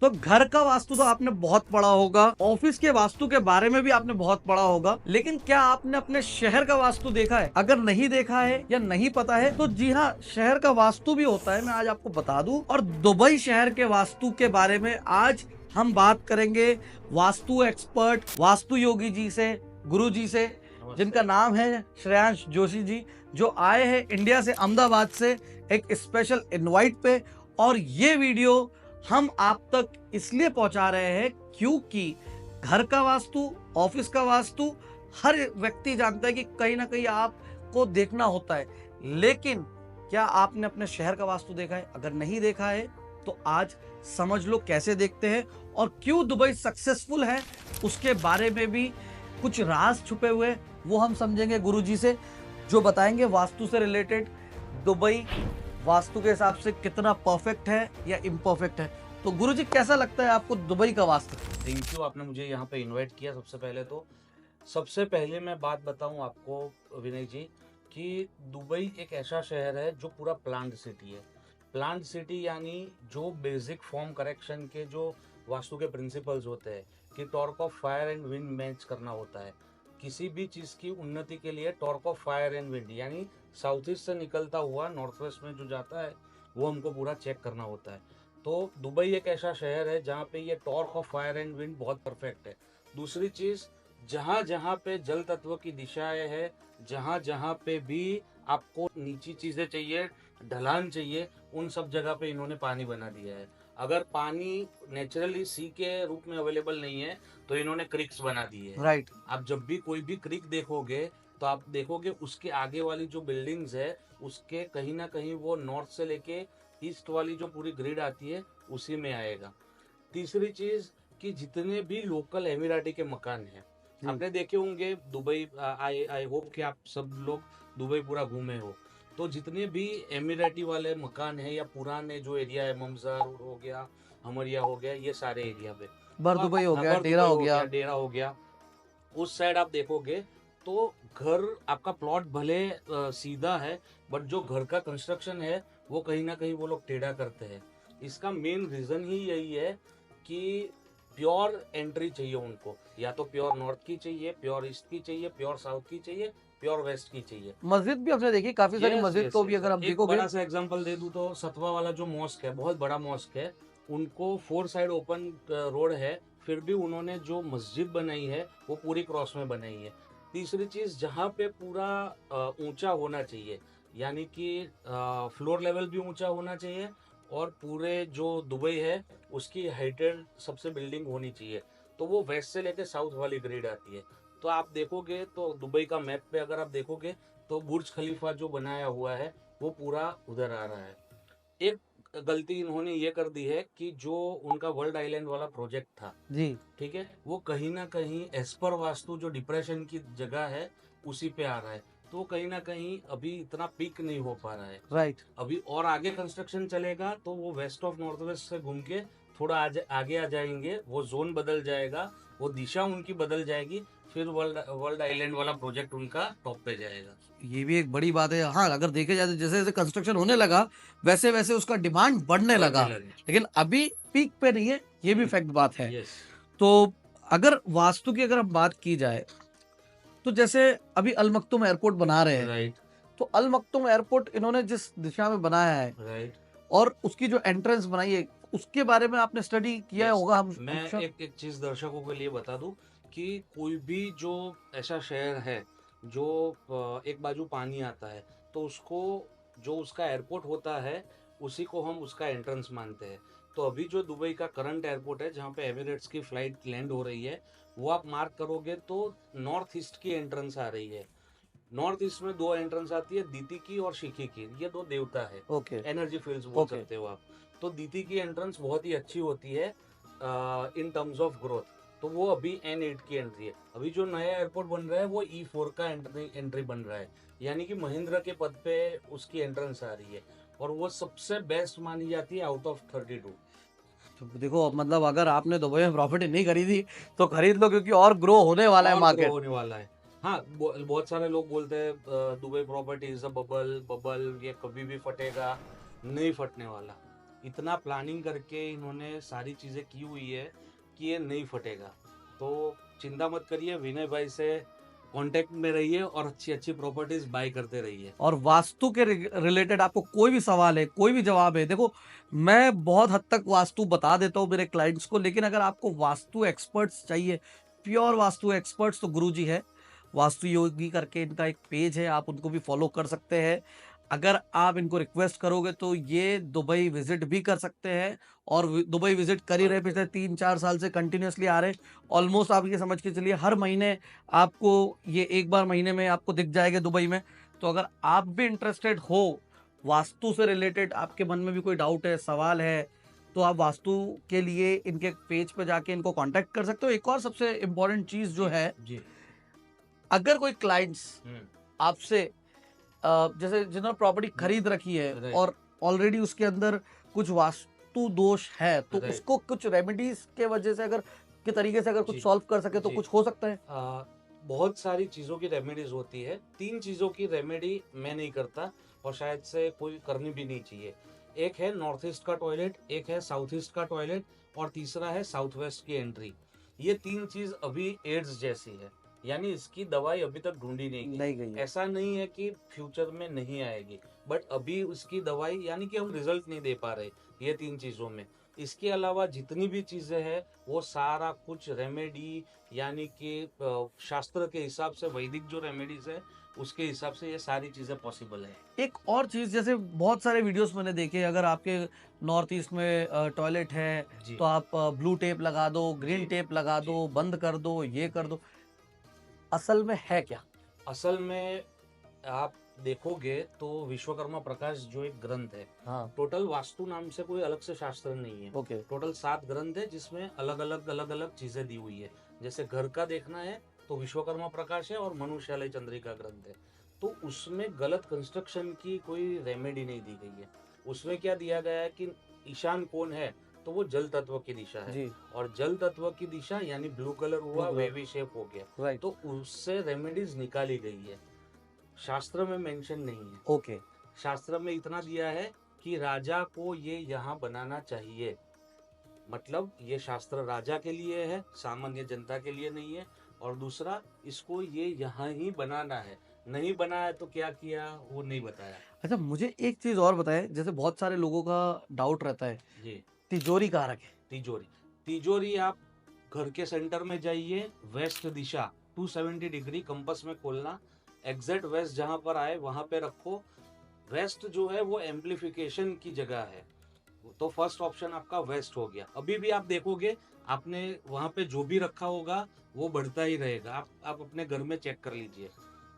तो घर का वास्तु तो आपने बहुत पढ़ा होगा, ऑफिस के वास्तु के बारे में भी आपने बहुत पढ़ा होगा, लेकिन क्या आपने अपने शहर का वास्तु देखा है? अगर नहीं देखा है या नहीं पता है तो जी हाँ, शहर का वास्तु भी होता है, मैं आज आपको बता दूं। और दुबई शहर के वास्तु के बारे में आज हम बात करेंगे वास्तु एक्सपर्ट, वास्तु योगी जी से, गुरु जी से, जिनका नाम है श्रेयांश जोशी जी, जो आए हैं इंडिया से, अहमदाबाद से, एक स्पेशल इनवाइट पे। और ये वीडियो हम आप तक इसलिए पहुंचा रहे हैं क्योंकि घर का वास्तु, ऑफिस का वास्तु हर व्यक्ति जानता है कि कहीं ना कहीं आपको देखना होता है, लेकिन क्या आपने अपने शहर का वास्तु देखा है? अगर नहीं देखा है तो आज समझ लो कैसे देखते हैं, और क्यों दुबई सक्सेसफुल है उसके बारे में भी कुछ राज छुपे हुए हैं, वो हम समझेंगे गुरुजी से, जो बताएंगे वास्तु से रिलेटेड दुबई वास्तु के हिसाब से कितना परफेक्ट है या इम्परफेक्ट है। तो गुरुजी कैसा लगता है आपको दुबई का वास्तु? थैंक यू, आपने मुझे यहाँ पे इनवाइट किया। सबसे पहले मैं बात बताऊँ आपको विनय जी, कि दुबई एक ऐसा शहर है जो पूरा प्लांट सिटी है। प्लांट सिटी यानी जो बेसिक फॉर्म करेक्शन के जो वास्तु के प्रिंसिपल्स होते हैं कि torque of fire and wind match करना होता है। किसी भी चीज़ की उन्नति के लिए torque of fire and wind यानी साउथ ईस्ट से निकलता हुआ नॉर्थ वेस्ट में जो जाता है वो हमको पूरा चेक करना होता है। तो दुबई एक ऐसा शहर है जहाँ पे ये torque of fire and wind बहुत परफेक्ट है। दूसरी चीज़, जहाँ जहाँ पे जल तत्व की दिशाएं है, जहाँ जहाँ पे भी आपको नीची चीज़ें चाहिए, ढलान चाहिए, उन सब जगह पे इन्होंने पानी बना दिया है। अगर पानी नेचुरली सी के रूप में अवेलेबल नहीं है तो इन्होंने क्रिक्स बना दी है। राइट। आप जब भी कोई भी क्रिक देखोगे तो आप देखोगे उसके आगे वाली जो बिल्डिंग्स है उसके कहीं ना कहीं वो नॉर्थ से लेके ईस्ट वाली जो पूरी ग्रिड आती है उसी में आएगा। तीसरी चीज, कि जितने भी लोकल एमिराटी के मकान हैं आपने देखे होंगे दुबई, आई आई होप कि आप सब लोग दुबई पूरा घूमे हो। तो जितने भी एमिराटी वाले मकान हैं या पुराने जो एरिया है, ममजार हो गया, हमरिया हो गया, ये सारे एरिया पे, बर तो आप दुबई हो गया, अबर डेरा दुबई हो हो गया। गया, डेरा हो गया, उस साइड आप देखोगे तो घर आपका प्लॉट भले सीधा है, बट जो घर का कंस्ट्रक्शन है वो कहीं ना कहीं वो लोग टेढ़ा करते हैं। इसका मेन रीजन ही यही है कि प्योर एंट्री चाहिए उनको, या तो प्योर नॉर्थ की चाहिए, प्योर ईस्ट की चाहिए, प्योर साउथ की चाहिए, प्योर वेस्ट की चाहिए। मस्जिद भी आपने देखी, काफी सारी यस मस्जिद यस को भी यस, अगर आप एक देखोगे। बड़ा सा एग्जांपल दे दूं तो सतवा वाला जो मॉस्क है, बहुत बड़ा मॉस्क है, उनको फोर साइड ओपन रोड है, फिर भी उन्होंने जो मस्जिद बनाई है वो पूरी क्रॉस में बनाई है। तीसरी चीज, जहाँ पे पूरा ऊंचा होना चाहिए, यानी कि फ्लोर लेवल भी ऊंचा होना चाहिए, और पूरे जो दुबई है उसकी हाइटेड सबसे बिल्डिंग होनी चाहिए, तो वो वेस्ट से लेके साउथ वाली ग्रिड आती है। तो आप देखोगे तो दुबई का मैप पे अगर आप देखोगे तो बुर्ज खलीफा जो बनाया हुआ है वो पूरा उधर आ रहा है। एक गलती इन्होंने ये कर दी है कि जो उनका वर्ल्ड आइलैंड वाला प्रोजेक्ट था, जी। ठीक है, वो कहीं ना कहीं एज पर वास्तु जो डिप्रेशन की जगह है उसी पे आ रहा है। तो कहीं ना कहीं अभी इतना पीक नहीं हो पा रहा है। राइट। अभी और आगे कंस्ट्रक्शन चलेगा तो वो वेस्ट ऑफ नॉर्थ वेस्ट से घूम के थोड़ा आगे आ जाएंगे, वो जोन बदल जाएगा, वो दिशा उनकी बदल जाएगी, फिर वर्ल्ड वर्ल्ड आइलैंड वाला प्रोजेक्ट उनका टॉप पे जाएगा। ये भी एक बड़ी बात है। हाँ, अगर देखे जाए तो जैसे जैसे कंस्ट्रक्शन होने लगा वैसे वैसे उसका डिमांड बढ़ने बढ़ने लगा, लगे। लेकिन अभी पीक पे नहीं है, ये भी फैक्ट बात है। यस। तो अगर वास्तु की अगर हम बात की जाए तो जैसे अभी अल मक्तुम एयरपोर्ट बना रहे हैं, राइट तो अल मक्तुम एयरपोर्ट इन्होंने जिस दिशा में बनाया है राइट। और उसकी जो एंट्रेंस बनाई है उसके बारे में आपने स्टडी किया यस, होगा, हम मैं sure। एक एक चीज दर्शकों के लिए बता दूं कि कोई भी जो ऐसा शहर है जो एक बाजू पानी आता है, तो उसको, जो उसका एयरपोर्ट होता है उसी को हम उसका एंट्रेंस मानते हैं। तो अभी जो दुबई का करंट एयरपोर्ट है जहाँ पे एमिरेट्स की फ्लाइट लैंड हो रही है, वो आप मार्क करोगे तो नॉर्थ ईस्ट की एंट्रेंस आ रही है। नॉर्थ ईस्ट में दो एंट्रेंस आती है, दीति की और शिखी की, ये दो देवता है, ओके। एनर्जी फील्ड्स बोल ओके। सकते हो आप। तो दीति की एंट्रेंस बहुत ही अच्छी होती है इन टर्म्स ऑफ ग्रोथ। तो वो अभी N8 की एंट्री है। अभी जो नया एयरपोर्ट बन रहा है वो E4 का एंट्री बन रहा है, यानी कि महिंद्रा के पद पे उसकी एंट्रेंस आ रही है, और वो सबसे बेस्ट मानी जाती है आउट ऑफ 32। तो देखो, मतलब अगर आपने दुबई में प्रॉपर्टी नहीं खरीदी तो खरीद लो, क्योंकि और ग्रो होने वाला है और ग्रो मार्केट। होने वाला है। हाँ, बहुत सारे लोग बोलते हैं Dubai property is a bubble, bubble ये कभी भी फटेगा, नहीं फटने वाला। इतना प्लानिंग करके इन्होंने सारी चीज़ें की हुई है कि ये नहीं फटेगा। तो चिंता मत करिए, विनय भाई से कांटेक्ट में रहिए और अच्छी अच्छी प्रॉपर्टीज बाय करते रहिए। और वास्तु के रिलेटेड आपको कोई भी सवाल है, कोई भी जवाब है, देखो मैं बहुत हद तक वास्तु बता देता हूँ मेरे क्लाइंट्स को, लेकिन अगर आपको वास्तु एक्सपर्ट्स चाहिए, प्योर वास्तु एक्सपर्ट्स, तो गुरुजी है, वास्तु योगी करके इनका एक पेज है, आप उनको भी फॉलो कर सकते हैं। अगर आप इनको रिक्वेस्ट करोगे तो ये दुबई विजिट भी कर सकते हैं, और दुबई विजिट कर ही रहे, पिछले 3-4 साल से कंटिन्यूसली आ रहे। ऑलमोस्ट आप ये समझ के चलिए हर महीने आपको ये एक बार महीने में आपको दिख जाएगा दुबई में। तो अगर आप भी इंटरेस्टेड हो, वास्तु से रिलेटेड आपके मन में भी कोई डाउट है, सवाल है, तो आप वास्तु के लिए इनके पेज पे जाके इनको कांटेक्ट कर सकते हो। एक और सबसे इम्पोर्टेंट चीज जो है, जी। अगर कोई क्लाइंट्स हम्म। आपसे जैसे जिन्होंने प्रॉपर्टी खरीद रखी है राइट। और ऑलरेडी उसके अंदर कुछ वास्तु दोष है, तो राइट। उसको कुछ रेमेडीज के वजह से अगर के तरीके से अगर कुछ जी। सॉल्व कर सके तो जी। कुछ हो सकता है। बहुत सारी चीज़ों की रेमेडीज होती है। 3 चीज़ों की रेमेडी मैं नहीं करता और शायद से कोई करनी भी नहीं चाहिए। एक है नॉर्थ ईस्ट का टॉयलेट, एक है साउथ ईस्ट का टॉयलेट और तीसरा है साउथ वेस्ट की एंट्री। ये 3 चीज़ अभी एड्स जैसी है, यानी इसकी दवाई अभी तक ढूंढी नहीं गई। नहीं गई है। ऐसा नहीं है कि फ्यूचर में नहीं आएगी, बट अभी उसकी दवाई यानी कि हम रिजल्ट नहीं दे पा रहे ये 3 चीज़ों में। इसके अलावा जितनी भी चीज़ें हैं वो सारा कुछ रेमेडी यानी कि शास्त्र के हिसाब से, वैदिक जो रेमेडीज है उसके हिसाब से ये सारी चीजें पॉसिबल है। एक और चीज, जैसे बहुत सारे वीडियोस मैंने देखे, अगर आपके नॉर्थ ईस्ट में टॉयलेट है जी। तो आप ब्लू टेप लगा दो, ग्रीन जी। टेप लगा जी। दो, बंद कर दो, ये कर जी। दो, असल में है क्या? असल में आप देखोगे तो विश्वकर्मा प्रकाश जो एक ग्रंथ है, हाँ। टोटल वास्तु नाम से कोई अलग से शास्त्र नहीं है। ओके। टोटल 7 ग्रंथ है जिसमें अलग अलग चीजें दी हुई है। जैसे घर का देखना है तो विश्वकर्मा प्रकाश है और मनुष्यालय चंद्रिका ग्रंथ है। तो उसमें गलत कंस्ट्रक्शन की कोई रेमेडी नहीं दी गई है। उसमें क्या दिया गया है कि ईशान कौन है, तो वो जल तत्व की दिशा है। जी। और जल तत्व की दिशा यानी ब्लू कलर हुआ, Blue color। वेवी शेप हो गया, राइट। तो उससे रेमेडीज निकाली गई है। शास्त्र में मेंशन नहीं है। ओके। शास्त्र में इतना दिया है कि राजा को ये यहाँ बनाना चाहिए, मतलब ये शास्त्र राजा के लिए है, सामान्य जनता के लिए नहीं है। और दूसरा, इसको ये यहाँ ही बनाना है, नहीं बनाया तो क्या किया वो नहीं बताया। अच्छा, मुझे एक चीज और बताएं, जैसे बहुत सारे लोगों का डाउट रहता है, जी। तिजोरी कहाँ रखे? तिजोरी, तिजोरी आप घर के सेंटर में जाइए, वेस्ट दिशा 270 डिग्री कंपास में खोलना, एग्जैक्ट वेस्ट जहां पर आए वहां पे रखो। वेस्ट जो है वो एम्पलीफिकेशन की जगह है, तो फर्स्ट ऑप्शन आपका वेस्ट हो गया। अभी भी आप देखोगे आपने वहां पे जो भी रखा होगा वो बढ़ता ही रहेगा। आप अपने घर में चेक कर लीजिए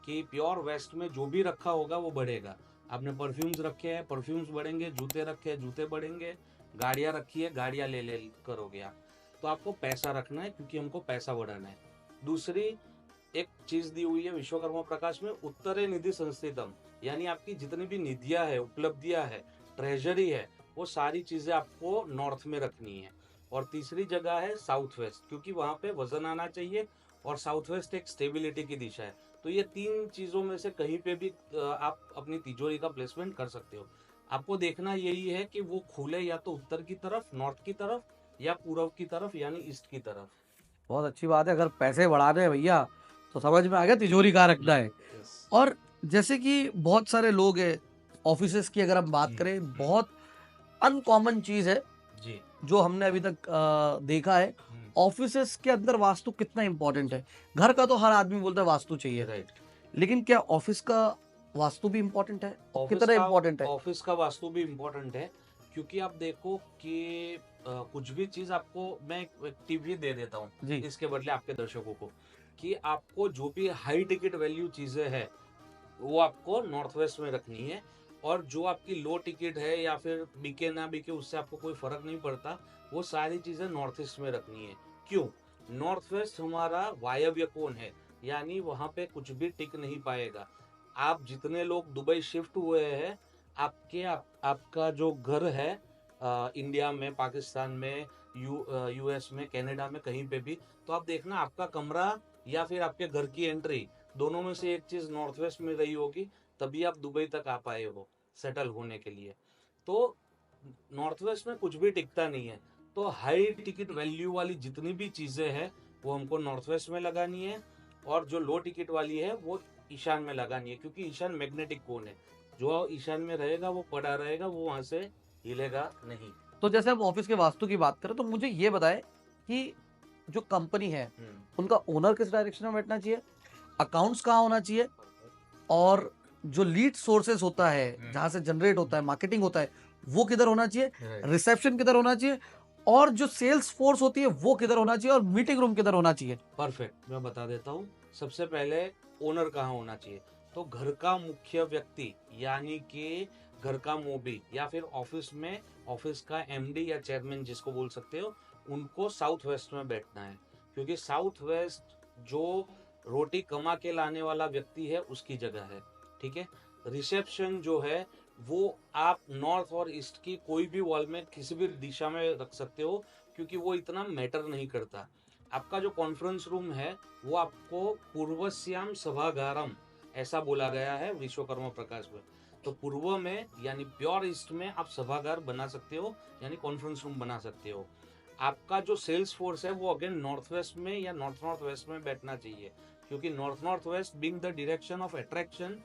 कि प्योर वेस्ट में जो भी रखा होगा वो बढ़ेगा। आपने परफ्यूम्स रखे हैं, परफ्यूम्स बढ़ेंगे, जूते रखे हैं, जूते बढ़ेंगे, गाड़ियां रखी है, गाड़ियां ले करोगे आप। तो आपको पैसा रखना है क्योंकि हमको पैसा बढ़ाना है। दूसरी एक चीज दी हुई है विश्वकर्मा प्रकाश में, उत्तरे निधि संस्थितम, यानी आपकी जितनी भी निधियां है, उपलब्धियां है, ट्रेजरी है, वो सारी चीजें आपको नॉर्थ में रखनी है। और तीसरी जगह है साउथ वेस्ट, क्योंकि वहां पे वजन आना चाहिए और साउथ वेस्ट एक स्टेबिलिटी की दिशा है। तो ये 3 चीजों में से कहीं पे भी आप अपनी तिजोरी का प्लेसमेंट कर सकते हो। आपको देखना यही है कि वो खुले या तो उत्तर की तरफ, नॉर्थ की तरफ, या पूर्व की तरफ यानी ईस्ट की तरफ। बहुत अच्छी बात है, अगर पैसे बढ़ाने हैं भैया तो समझ में आ गया तिजोरी कहाँ रखना है। Yes। और जैसे कि बहुत सारे लोग हैं, ऑफिसेस की अगर हम बात करें, बहुत अनकॉमन चीज है जी। जो हमने अभी तक देखा है। ऑफिसेस के अंदर वास्तु कितना इंपॉर्टेंट है? घर का तो हर आदमी बोलता है वास्तु चाहिए, राइट। लेकिन क्या ऑफिस का वास्तु भी इंपॉर्टेंट है? कितना इंपॉर्टेंट है? ऑफिस का वास्तु भी इम्पोर्टेंट है, क्योंकि आप देखो कि कुछ भी चीज आपको, मैं एक टीवी दे देता हूँ जी। इसके बदले आपके दर्शकों को, कि आपको जो भी हाई टिकट वैल्यू चीजें हैं वो आपको नॉर्थ वेस्ट में रखनी है, और जो आपकी लो टिकट है या फिर बिके ना बिके उससे आपको कोई फर्क नहीं पड़ता, वो सारी चीजें नॉर्थ ईस्ट में रखनी है। क्यों? नॉर्थ वेस्ट हमारा वायव्य कोण है, यानी वहां पे कुछ भी टिक नहीं पाएगा। आप जितने लोग दुबई शिफ्ट हुए हैं, आपका जो घर है इंडिया में, पाकिस्तान में, यूएस में, कनाडा में, कहीं पे भी, तो आप देखना आपका कमरा या फिर आपके घर की एंट्री, दोनों में से एक चीज नॉर्थ वेस्ट में रही होगी, तभी आप दुबई तक आ पाए हो सेटल होने के लिए। तो नॉर्थ वेस्ट में कुछ भी टिकता नहीं है, तो हाई टिकट वैल्यू वाली जितनी भी चीजें हैं वो हमको नॉर्थ वेस्ट में लगानी है, और जो लो टिकट वाली है वो ईशान में लगानी है, क्योंकि ईशान मैग्नेटिक कोन है, जो ईशान में रहेगा वो पड़ा रहेगा, वो वहां से हिलेगा नहीं। तो जैसे आप ऑफिस के वास्तु की बात करें तो मुझे ये बताएं कि जो कंपनी है उनका ओनर किस डायरेक्शन में बैठना चाहिए, अकाउंट्स कहाँ होना चाहिए, और जो लीड सोर्सेस होता है जहां से जनरेट होता है, मार्केटिंग होता है, वो किधर होना चाहिए, रिसेप्शन किधर होना चाहिए, और जो सेल्स फोर्स होती है वो किधर होना चाहिए, और मीटिंग रूम किधर होना चाहिए। परफेक्ट, मैं बता देता हूँ। सबसे पहले ओनर कहाँ होना चाहिए, तो घर का मुख्य व्यक्ति यानी कि घर का मोबी या फिर ऑफिस में ऑफिस का एमडी या चेयरमैन जिसको बोल सकते हो, उनको साउथ वेस्ट में बैठना है, क्योंकि साउथ वेस्ट जो रोटी कमा के लाने वाला व्यक्ति है उसकी जगह है। ठीक है। रिसेप्शन जो है वो आप नॉर्थ और ईस्ट की कोई भी वॉल में किसी भी दिशा में रख सकते हो, क्योंकि वो इतना मैटर नहीं करता। आपका जो कॉन्फ्रेंस रूम है वो आपको पूर्वश्याम सभागारम ऐसा बोला गया है विश्वकर्मा प्रकाश में, तो पूर्व में यानी प्योर ईस्ट में आप सभागार बना सकते हो, यानी कॉन्फ्रेंस रूम बना सकते हो। आपका जो सेल्स फोर्स है वो अगेन नॉर्थ वेस्ट में या नॉर्थ नॉर्थ वेस्ट में बैठना चाहिए, क्योंकि north north west being the direction of attraction,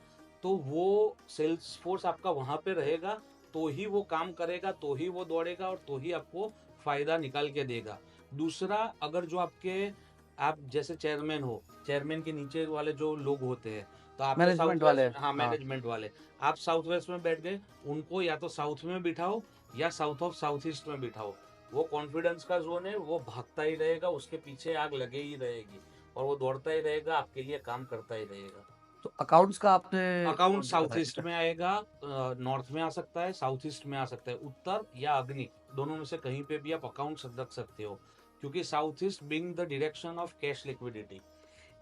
तो वो सेल्स फोर्स आपका वहां पे रहेगा, तो ही वो काम करेगा, तो ही वो दौड़ेगा, और तो ही आपको फायदा निकाल के देगा। दूसरा, अगर जो आपके आप जैसे चेयरमैन हो, चेयरमैन के नीचे वाले जो लोग होते हैं, तो आप मैनेजमेंट वाले, हाँ मैनेजमेंट वाले, आप साउथ वेस्ट में बैठ गए, उनको या तो साउथ में बिठाओ या साउथ ऑफ साउथ ईस्ट में बिठाओ। वो कॉन्फिडेंस का जोन है, वो भागता ही रहेगा, उसके पीछे आग लगे ही रहेगी, और वो दौड़ता ही रहेगा, आपके लिए काम करता ही रहेगा। तो अकाउंट्स का आपने अकाउंट साउथ ईस्ट में आएगा, नॉर्थ में आ सकता है, साउथ ईस्ट में आ सकता है, उत्तर या अग्नि, दोनों में से कहीं पे भी आप अकाउंट रख सकते हो, क्योंकि south east being the direction of cash liquidity.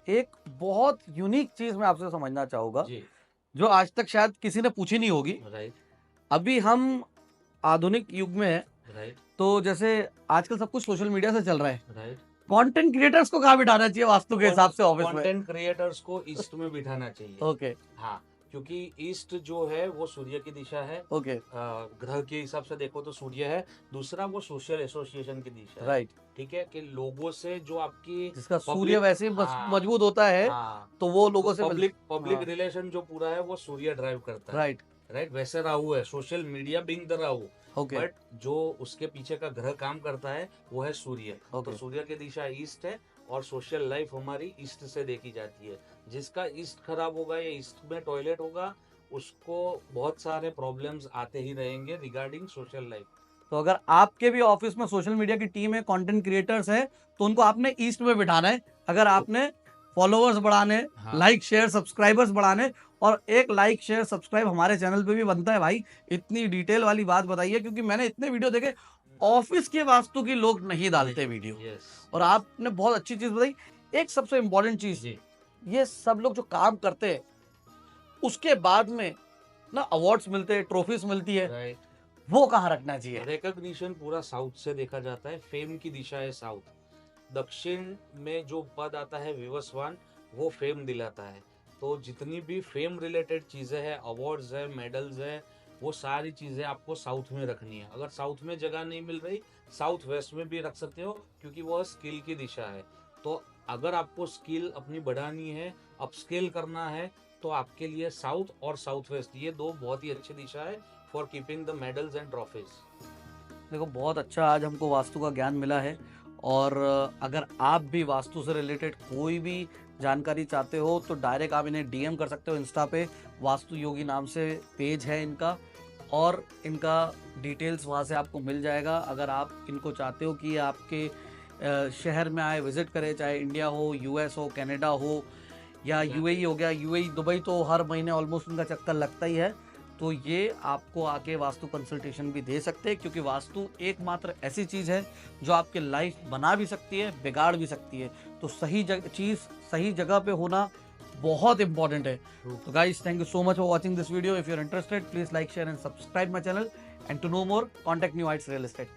एक बहुत यूनिक चीज मैं आपसे समझना चाहूंगा जी। जो आज तक शायद किसी ने पूछी नहीं होगी। राइट। अभी हम आधुनिक युग में हैं, राइट। तो जैसे आजकल सब कुछ सोशल मीडिया से चल रहा है, राइट। कंटेंट क्रिएटर्स को कहाँ बिठाना चाहिए वास्तु के हिसाब से ऑफिस में? कंटेंट क्रिएटर्स को ईस्ट में बिठाना चाहिए। ओके। हाँ, क्योंकि ईस्ट जो है वो सूर्य की दिशा है। ओके। ग्रह के हिसाब से देखो तो सूर्य है। दूसरा, वो सोशल एसोसिएशन की दिशा है। राइट। ठीक है, कि लोगों से जो आपकी जिसका सूर्य वैसे ही मजबूत होता है, तो वो लोगों से पब्लिक रिलेशन जो पूरा है वो सूर्य ड्राइव करता है। राइट। राइट, वैसे राहु है, social media being the Rahu. Okay. But जो उसके पीछे का ग्रह काम करता है वो है सूर्य। तो सूर्य की दिशा ईस्ट है, और सोशल लाइफ हमारी ईस्ट से देखी जाती है। जिसका ईस्ट खराब होगा या ईस्ट में टॉयलेट होगा, उसको बहुत सारे प्रॉब्लम्स आते ही रहेंगे रिगार्डिंग सोशल लाइफ। तो अगर आपके भी ऑफिस में सोशल मीडिया की टीम है, कंटेंट क्रिएटर्स है, तो उनको आपने ईस्ट में बिठाना है। अगर आपने फॉलोअर्स बढ़ाने, लाइक शेयर सब्सक्राइबर्स बढ़ाने, और एक लाइक शेयर सब्सक्राइब हमारे चैनल पे भी बनता है भाई। इतनी डिटेल वाली बात बताइए, क्योंकि मैंने इतने वीडियो देखे, ऑफिस के वास्तु की लोग नहीं डालते वीडियो, और आपने बहुत अच्छी चीज बताई। एक सबसे इम्पोर्टेंट चीज, ये सब लोग जो काम करते हैं उसके बाद में ना अवार्ड्स मिलते हैं, ट्रॉफीज मिलती है, राइट, वो कहाँ रखना चाहिए? रिकॉग्निशन पूरा साउथ से देखा जाता है। फेम की दिशा है साउथ। दक्षिण में जो पद आता है विवस्वान, वो फेम दिलाता है। तो जितनी भी फेम रिलेटेड चीजें हैं, अवार्ड्स है, मेडल्स है, वो सारी चीजें आपको साउथ में रखनी है। अगर साउथ में जगह नहीं मिल रही, साउथ वेस्ट में भी रख सकते हो, क्योंकि वह स्किल की दिशा है। तो अगर आपको स्किल अपनी बढ़ानी है, अपस्केल करना है, तो आपके लिए साउथ और साउथ वेस्ट, ये दो बहुत ही अच्छी दिशा है for keeping the medals and trophies. देखो, बहुत अच्छा आज हमको वास्तु का ज्ञान मिला है, और अगर आप भी वास्तु से रिलेटेड कोई भी जानकारी चाहते हो तो डायरेक्ट आप इन्हें डीएम कर सकते हो इंस्टा पे। वास्तु योगी नाम से पेज है इनका, और इनका डिटेल्स वहाँ से आपको मिल जाएगा। अगर आप इनको चाहते हो कि आपके शहर में आए, विजिट करें, चाहे इंडिया हो, यूएस हो, कनाडा हो, या यूएई हो गया, यूएई दुबई तो हर महीने ऑलमोस्ट उनका चक्कर लगता ही है, तो ये आपको आके वास्तु कंसल्टेशन भी दे सकते हैं। क्योंकि वास्तु एकमात्र ऐसी चीज़ है जो आपके लाइफ बना भी सकती है, बिगाड़ भी सकती है। तो सही चीज़ सही जगह पे होना बहुत इंपॉर्टेंट है। तो guys, thank you so much for watching this video. If you are interested, please like, share and subscribe my channel, and to know more, contact New Heights Real estate.